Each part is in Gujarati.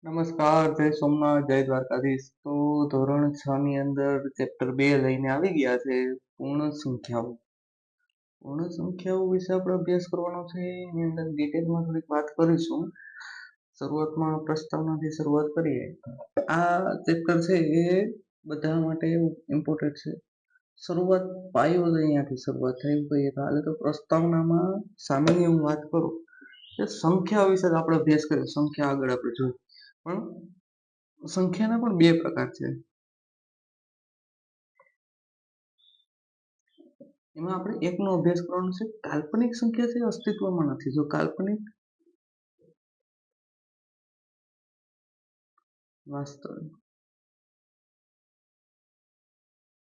નમસ્કાર, જય સોમનાથ, જય દ્વારકાધીશ. તો ધોરણ 6 ની અંદર ચેપ્ટર 2 લઈને આવી ગયા છે પૂર્ણ સંખ્યાઓ. પૂર્ણ સંખ્યાઓ વિશે આપણે અભ્યાસ કરવાનો છે. એની અંદર ડિટેલમાં થોડીક વાત કરીશું. શરૂઆતમાં પ્રસ્તાવનાથી શરૂઆત કરીએ. આ ચેપ્ટર છે એ બધા માટે ઇમ્પોર્ટન્ટ છે. શરૂઆત પાયો અહીંયાથી શરૂઆત થાય એવું કહીએ તો હાલે. તો પ્રસ્તાવનામાં સામાન્ય હું વાત કરું કે સંખ્યા વિશે આપણે અભ્યાસ કરીએ. સંખ્યા આગળ આપણે જોઈએ, પણ સંખ્યાના પણ બે પ્રકાર છે. એમાં આપણે એકનો અભ્યાસ કરવાનો છે. કાલ્પનિક સંખ્યા છે અસ્તિત્વમાં નથી. જો કાલ્પનિક, વાસ્તવિક,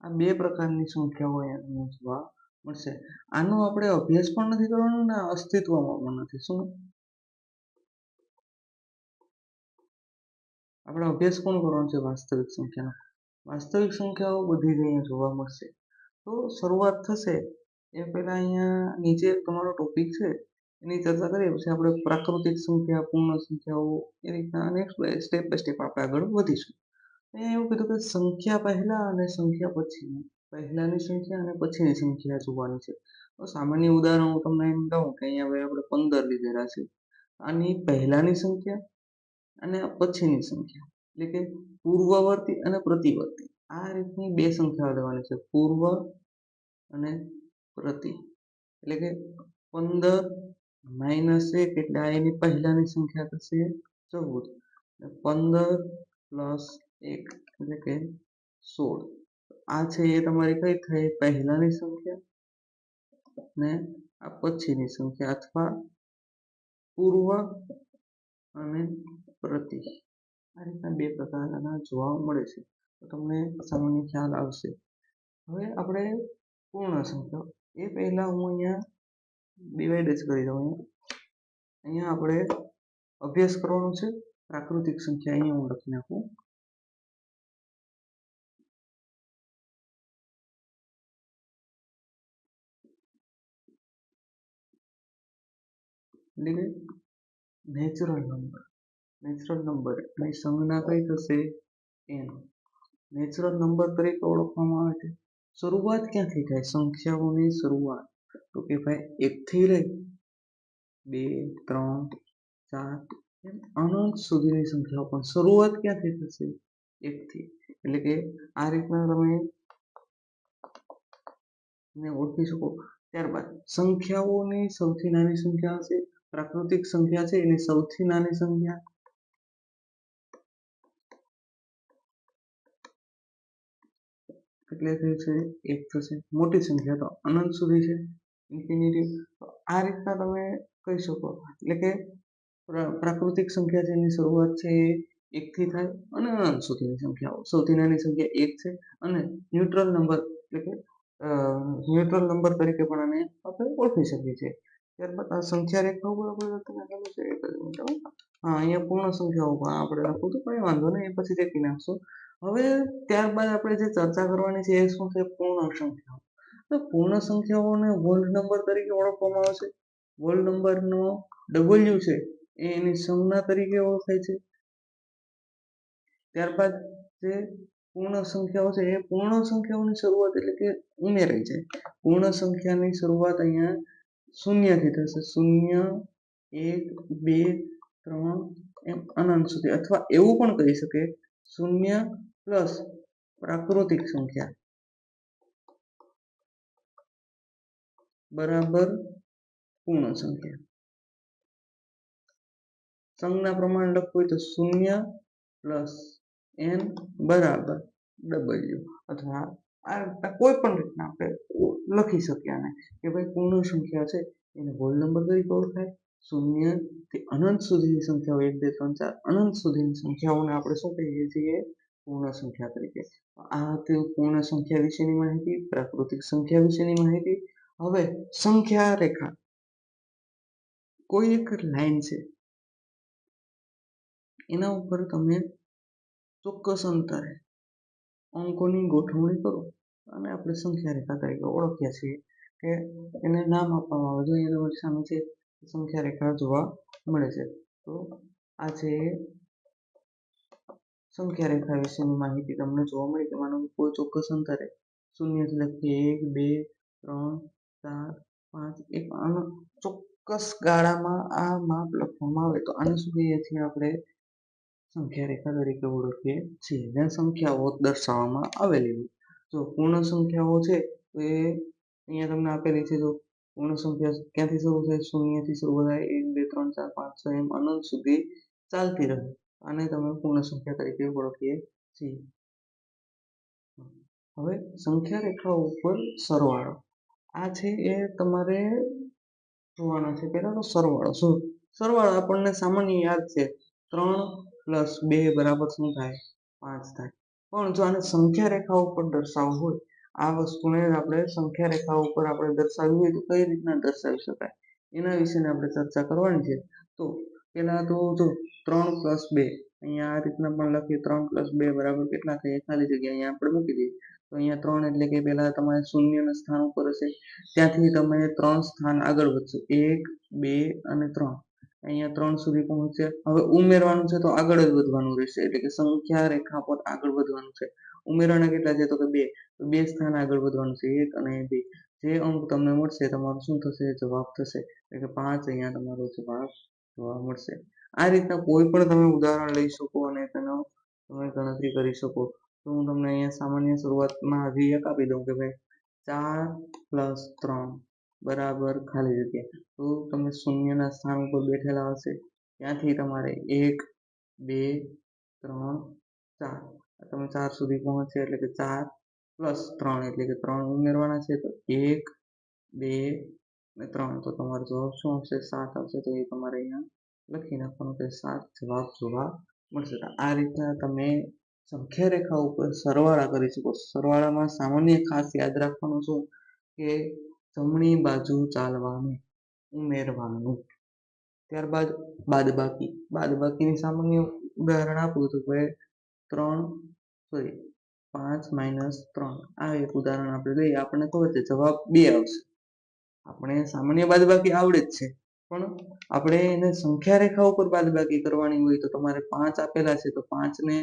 આ બે પ્રકારની સંખ્યાઓ અહીંયા જોવા મળશે. આનો આપણે અભ્યાસ પણ નથી કરવાનો ને અસ્તિત્વમાં પણ નથી. શું આપણે અભ્યાસ કોણ કરવાનો છે? વાસ્તવિક સંખ્યાનો. વાસ્તવિક સંખ્યાઓ બધી જ અહીંયા જોવા મળશે. તો શરૂઆત થશે એ પહેલા અહીંયા નીચે તમારો ટોપિક છે એની ચર્ચા કરીએ, પછી આપણે પ્રાકૃતિક સંખ્યા, પૂર્ણ સંખ્યાઓ એ રીતના નેક્સ્ટ સ્ટેપ બાય સ્ટેપ આપણે આગળ વધીશું. અહીંયા એવું કીધું કે સંખ્યા પહેલા અને સંખ્યા પછી, પહેલાની સંખ્યા અને પછીની સંખ્યા જોવાની છે. તો સામાન્ય ઉદાહરણ હું તમને એમ કહું કે અહીંયા હવે આપણે 15 લીધેલા છે. આની પહેલાની સંખ્યા અને પછીની સંખ્યા એટલે કે પૂર્વવર્તી અને પ્રતિવર્તી, આ રીતની બે સંખ્યાઓ લેવાની છે. પૂર્વ અને પ્રતિ એટલે કે 15 માઇનસ 1 એટલે આ એની પહેલાની સંખ્યા થશે 14. 15 પ્લસ 1 એટલે કે 16. આ છે એ તમારી કઈ થઈ? પહેલાની સંખ્યા ને આ પછીની સંખ્યા અથવા પૂર્વ અને પ્રતિ. આ રીતના બે પ્રકારના જોવા મળે છે. તો તમને સામાન્ય ખ્યાલ આવશે. હવે આપણે પૂર્ણ સંખ્યા, એ પહેલા હું અહીંયા ડિવાઈડ જ કરી દઉં. અહીંયા આપણે અભ્યાસ કરવાનો છે પ્રાકૃતિક સંખ્યા. અહીંયા હું લખી નાખું. એટલે કે નેચરલ નંબર. નેચરલ નંબર એટલે સંજ્ઞા કઈ થશે? n. નેચરલ નંબર તરીકે ઓળખવામાં આવે છે. શરૂઆત ક્યાંથી થાય સંખ્યાઓની શરૂઆત? તો કે ભાઈ 1 થી લઈ 2, 3, 4 એમ અનંત સુધીની સંખ્યાઓ પણ શરૂઆત ક્યાંથી થશે? 1 થી. એટલે કે આ રીતના તમે ઓળખી શકો. ત્યારબાદ સંખ્યાઓની સૌથી નાની સંખ્યા હશે. પ્રાકૃતિક સંખ્યા છે એની સૌથી નાની સંખ્યા એટલે થશે 1 થશે. મોટી સંખ્યા તો અનંત સુધી છે, ઇન્ફિનિટી. આ રીતના તમે કહી શકો. એટલે કે પ્રાકૃતિક સંખ્યા છે એની શરૂઆત છે 1 થી થાય અને અનંત સુધીની સંખ્યાઓ. સૌથી નાની સંખ્યા 1 છે અને ન્યુટ્રલ નંબર એટલે કે ન્યુટ્રલ નંબર તરીકે પણ આને આપણે ઓળખી શકીએ છીએ. ત્યારબાદ આ સંખ્યા રેખાઓ બરાબર તમને ખબર છે. હા, અહીંયા પૂર્ણ સંખ્યાઓ પણ આપણે લખવું તો કંઈ વાંધો નહીં, એ પછી દેખી નાખશું. હવે ત્યારબાદ આપણે જે ચર્ચા કરવાની છે એ શું છે? પૂર્ણ સંખ્યાઓ. તો પૂર્ણ સંખ્યાઓને હોલ નંબર તરીકે ઓળખવામાં આવે છે. હોલ નંબરનો W છે એ એની સંજ્ઞા તરીકે ઓળખાય છે. ત્યારબાદ જે પૂર્ણ સંખ્યાઓ છે એ પૂર્ણ સંખ્યાઓની શરૂઆત એટલે કે ઉમેરાઈ જાય. પૂર્ણ સંખ્યાની શરૂઆત અહીંયા શૂન્યથી થશે. 0, 1, 2, 3 એમ અનંત સુધી. અથવા એવું પણ કહી શકે 0 પ્લસ પ્રાકૃતિક સંખ્યા બરાબર પૂર્ણ સંખ્યા. સંજ્ઞા પ્રમાણે લખવું હોય તો 0 પ્લસ n બરાબર W. અથવા આ કોઈ પણ રીતના આપણે લખી શકીએ આને કે ભાઈ પૂર્ણ સંખ્યા છે એને હોલ નંબર તરીકે ઓળખાય. 0 થી અનંત સુધીની સંખ્યાઓ 1, 2, 3, 4 અનંત સુધીની સંખ્યાઓને આપણે શું કહીએ છીએ? પૂર્ણ સંખ્યા તરીકે. આ હતી પૂર્ણ સંખ્યા વિશેની માહિતી, પ્રાકૃતિક સંખ્યા વિશેની માહિતી. હવે સંખ્યા રેખા, કોઈ એક લાઈન છે એના ઉપર તમે ચોક્કસ અંતરે અંકોની ગોઠવણી કરો અને આપણે સંખ્યા રેખા તરીકે ઓળખીએ છીએ કે એને નામ આપવામાં આવે છે. એના સામે છે સંખ્યા રેખા જોવા મળે છે. તો આ છે સંખ્યા રેખા વિશેની માહિતી તમને જોવા મળી કે માનો કે કોઈ ચોક્કસ અંતરે શૂન્યથી લખીએ 1, 2, 3, 4, 5 એક ચોક્કસ ગાળામાં આ માપ લખવામાં આવે તો આને શું કહીએ છીએ આપણે સંખ્યા રેખા તરીકે ઓળખીએ છીએ. જ્યાં સંખ્યાઓ દર્શાવવામાં આવેલી હોય. જો પૂર્ણ સંખ્યાઓ છે તો એ અહીંયા તમને આપેલી છે. જો પૂર્ણ સંખ્યા ક્યાંથી શરૂ થાય? શૂન્યથી શરૂ થાય 1, 2, 3, 4, 5, 6 એમ અનંત સુધી ચાલતી રહે. આને તમે પૂર્ણ સંખ્યા તરીકે ઓળખીએ છીએ. હવે સંખ્યા રેખા ઉપર સરવાળો આ છે એ તમારે જોવાનો છે. પહેલા તો સરવાળો આપણને સામાન્ય યાદ છે 3 + 2 બરાબર શું થાય? 5 થાય. પણ જો આને સંખ્યા રેખા ઉપર દર્શાવવું હોય આ વસ્તુને આપણે સંખ્યા રેખા ઉપર આપણે દર્શાવવી હોય તો કઈ રીતના દર્શાવી શકાય એના વિશેની આપણે ચર્ચા કરવાની છે. તો પહેલા તો જો 3 + 2 અહીંયા આ રીતના પણ લખીએ 3 + 2 બરાબર કેટલા થાય? ખાલી જગ્યા અહીંયા આપણે મૂકી દઈએ તો અહીંયા 3 એટલે કે પહેલા તમારે શૂન્યના સ્થાન ઉપર હશે ત્યાંથી તમે 3 સ્થાન આગળ વધશો 1, 2 અને 3 અહીંયા 3 સુધી પહોંચે. હવે ઉમેરવાનું છે તો આગળ જ વધવાનું રહેશે એટલે કે સંખ્યા રેખા પર આગળ વધવાનું છે. ઉમેરવાના કેટલા છે? તો કે 2 તો 2 સ્થાન આગળ વધવાનું છે 1 અને 2 જે અંક તમને મળશે તમારું શું થશે? જવાબ થશે એટલે કે 5 અહીંયા તમારો જવાબ જોવા મળશે. આ રીતના કોઈ પણ તમે ઉદાહરણ લઈ શકો અને તેનો તમે ગણતરી કરી શકો. તો હું તમને અહીંયા સામાન્ય શરૂઆતમાં હજી એક આપી દઉં કે ભાઈ 4 + 3 બરાબર ખાલી જગ્યા તો તમે શૂન્યના સ્થાન ઉપર બેઠેલા હશે ત્યાંથી તમારે 1, 2, 3, 4 તમે 4 સુધી પહોંચે એટલે કે 4 + 3 એટલે કે 3 ઉમેરવાના છે તો 1, 2 અને 3 તો તમારો જવાબ શું આવશે? 7 આવશે. તો એ તમારે અહીંયા લખી નાખવાનું કે 7 જવાબ જોવા મળશે. આ રીતના તમે સંખ્યા રેખા ઉપર સરવાળા કરી શકો. સરવાળામાં સામાન્ય ખાસ યાદ રાખવાનું શું કે જમણી બાજુ ચાલવાનું ઉમેરવાનું. ત્યારબાદ બાદબાકીની સામાન્ય ઉદાહરણ આપું તો કે 5 - 3 આ એક ઉદાહરણ આપણે લઈએ આપણને ખબર છે જવાબ 2 આવશે. આપણે સામાન્ય બાદબાકી આવડે જ છે પણ આપણે એને સંખ્યા રેખા ઉપર બાદબાકી કરવાની હોય તો તમારે 5 આપેલા છે તો 5 ને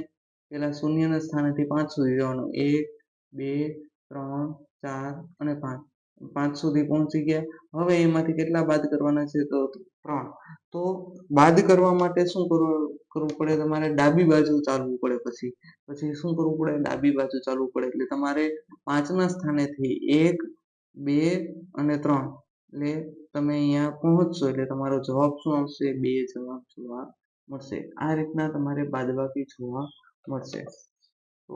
પેલા શૂન્યના સ્થાનેથી 5 સુધી જવાનું 1, 2, 3, 4 અને 5 5 સુધી પહોંચી ગયા. હવે એમાંથી કેટલા બાદ કરવાના છે? તો 3 તો બાદ કરવા માટે શું કરવું પડે? તમારે ડાબી બાજુ ચાલવું પડે. પછી શું કરવું પડે? ડાબી બાજુ ચાલવું પડે એટલે તમારે 5ના સ્થાનેથી 1, 2 અને 3 એટલે તમે અહીંયા પહોંચશો એટલે તમારો જવાબ શું આવશે? 2 જવાબ જોવા મળશે. આ રીતના તમારે બાદબાકી જોવા મળશે. તો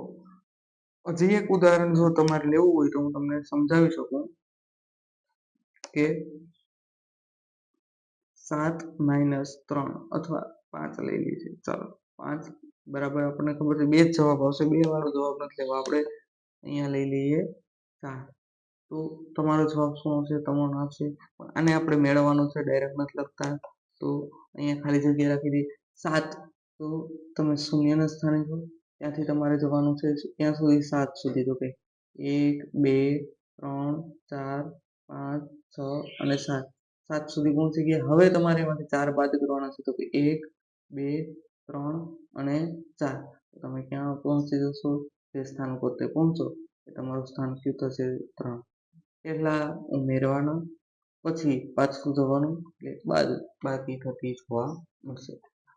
હજી એક ઉદાહરણ જો તમારે લેવું હોય તો હું તમને સમજાવી શકું કે 7 - 3 અથવા 5 લઈ લઈએ. ચાલો 5 બરાબર આપણને ખબર છે 2 જ જવાબ આવશે. 2 વાળો જવાબ નથી લેવો આપણે. અહીંયા લઈ લઈએ 4 તો તમારો જવાબ શું આવશે? તમારો આવશે. આને આપણે મેળવવાનો છે ડાયરેક્ટ નથી લખતા તો અહીંયા ખાલી જગ્યા રાખી દઈએ 7 તો તમે શૂન્યના સ્થાને છો ત્યાંથી તમારે જવાનું છે ત્યાં સુધી 7 સુધી તો કે 1, 2, 3, 4, 5, 6 અને 7 સુધી પહોંચી ગયા. હવે તમારે એમાંથી 4 બાદ કરવાના છે તો કે 1, 2, 3 અને 4 તમે ક્યાં પહોંચી જશો? જે સ્થાન ઉપર તે પહોંચો એ તમારું સ્થાન કયું થશે? 3 પહેલા ઉમેરવાના પછી પાછું જવાનું એટલે બાકી થતી જોવા મળશે.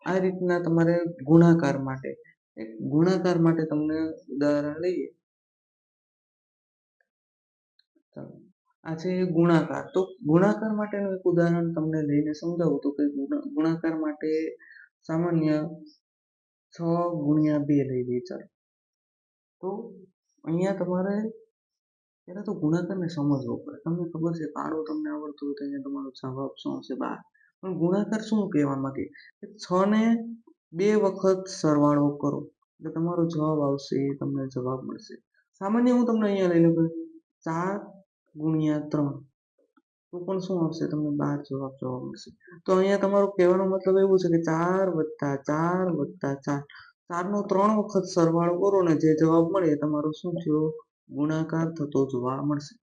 આ રીતના તમારે ગુણાકાર માટે તમને ઉદાહરણ લઈએ. ચાલો આ છે ગુણાકાર. તો ગુણાકાર માટેનું એક ઉદાહરણ તમને લઈને સમજાવું તો કે ગુણાકાર માટે સામાન્ય 6 × 2 લઈ લઈએ. ચાલો તો અહીંયા તમારે પહેલા તો ગુણાકારને સમજવો પડે. તમને ખબર છે પાડો તમને આવડતો હોય તો અહીંયા તમારો જવાબ શું આવશે? 12 પણ ગુણાકાર શું કહેવા માંગે કે 6 ને 2 વખત સરવાળો કરો એટલે તમારો જવાબ આવશે. તમને જવાબ મળશે. સામાન્ય હું તમને અહીંયા લઈ લઉં 4 × 3 તો પણ શું આવશે? તમને 12 જવાબ જોવા મળશે. તો અહીંયા તમારો કહેવાનો મતલબ એવું છે કે 4 + 4 + 4 4 નો 3 વખત સરવાળો કરો ને જે જવાબ મળે એ તમારો શું થયો? ગુણાકાર થતો જોવા મળશે.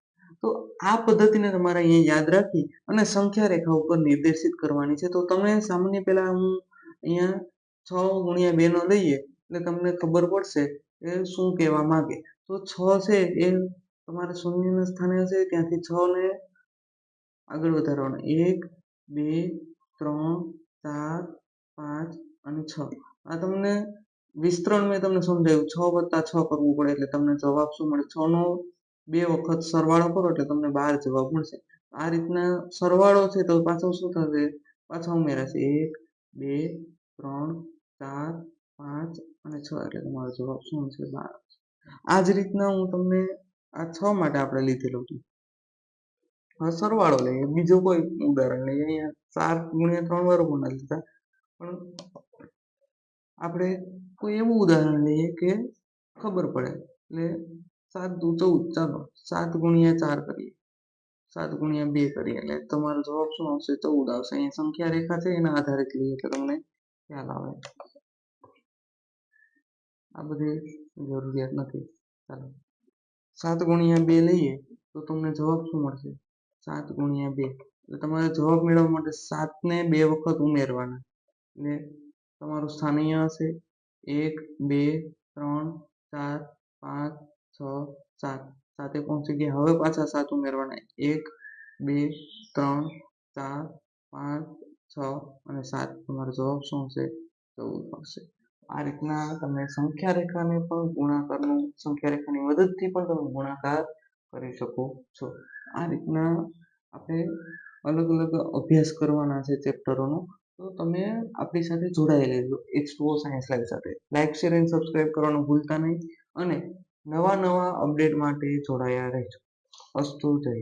તો આ પદ્ધતિને તમારે અહીંયા યાદ રાખી અને સંખ્યા રેખા ઉપર નિર્દેશિત કરવાની છે. તો તમે સામાન્ય પહેલા હું અહીંયા 6 × 2 નો લઈએ એટલે તમને ખબર પડશે એ શું કહેવા માંગે. તો 6 છે એ તમારે શૂન્યના સ્થાને હશે ત્યાંથી 6 ને આગળ વધારવાના 1, 2, 3, 4, 5 અને 6. આ તમને વિસ્તરણ મેં તમને સમજાવ્યું 6 + 6 કરવું પડે એટલે તમને જવાબ શું મળે 6 નો 2 વખત સરવાળો કરો એટલે તમને 12 જવાબ મળશે. આ રીતના સરવાળો છે તો પાછો શું થશે પાછા ઉમેરાશે 1, 2, 3, 4, 5 અને 6 એટલે તમારો જવાબ શું છે 12. આ જ રીતના હું તમને આ 6 માટે આપણે લીધેલું હતું. હવે સરવાળો લઈએ બીજું કોઈ ઉદાહરણ લઈએ અહીંયા 7 × 3 વર્ગમૂળ ના લીધા પણ આપણે કોઈ એવું ઉદાહરણ લઈએ કે ખબર પડે એટલે 7 દુ 14 ચાલો 7 × 4 કરીએ 7 × 2 કરીએ એટલે તમારો જવાબ શું આવશે 14 આવશે. અહીંયા સંખ્યા રેખા છે એના આધારિત લઈએ એટલે તમને ખ્યાલ આવે. આ બધી જરૂરિયાત નથી. ચાલો 7 × 2 લઈએ તો તમને જવાબ શું મળશે 7 × 2 એટલે તમારે જવાબ મેળવવા માટે 7 ને 2 વખત ઉમેરવાના એટલે તમારું સ્થાનીય હશે 1, 2, 3, 4, 5, 6, 7. 7 પહોંચી ગયા હવે પાછા 7 ઉમેરવાના 1, 2, 3, 4, 5, 6 અને 7. તમારો જવાબ શું છે 14 આવશે. આ રીતના તમે સંખ્યા રેખાને પણ ગુણાકારનું સંખ્યા રેખાની મદદથી પણ તમે ગુણાકાર કરી શકો છો. આ રીતના આપણે અલગ અલગ અભ્યાસ કરવાના છે ચેપ્ટરોનો. તો તમે આપણી સાથે જોડાયેલા રહેજો H2O સાયન્સ લાઈવ સાથે. લાઈક, શેર અને સબસ્ક્રાઇબ કરવાનું ભૂલતા નહીં અને નવા અપડેટ માટે જોડાયા રહેજો. અસ્તુ જય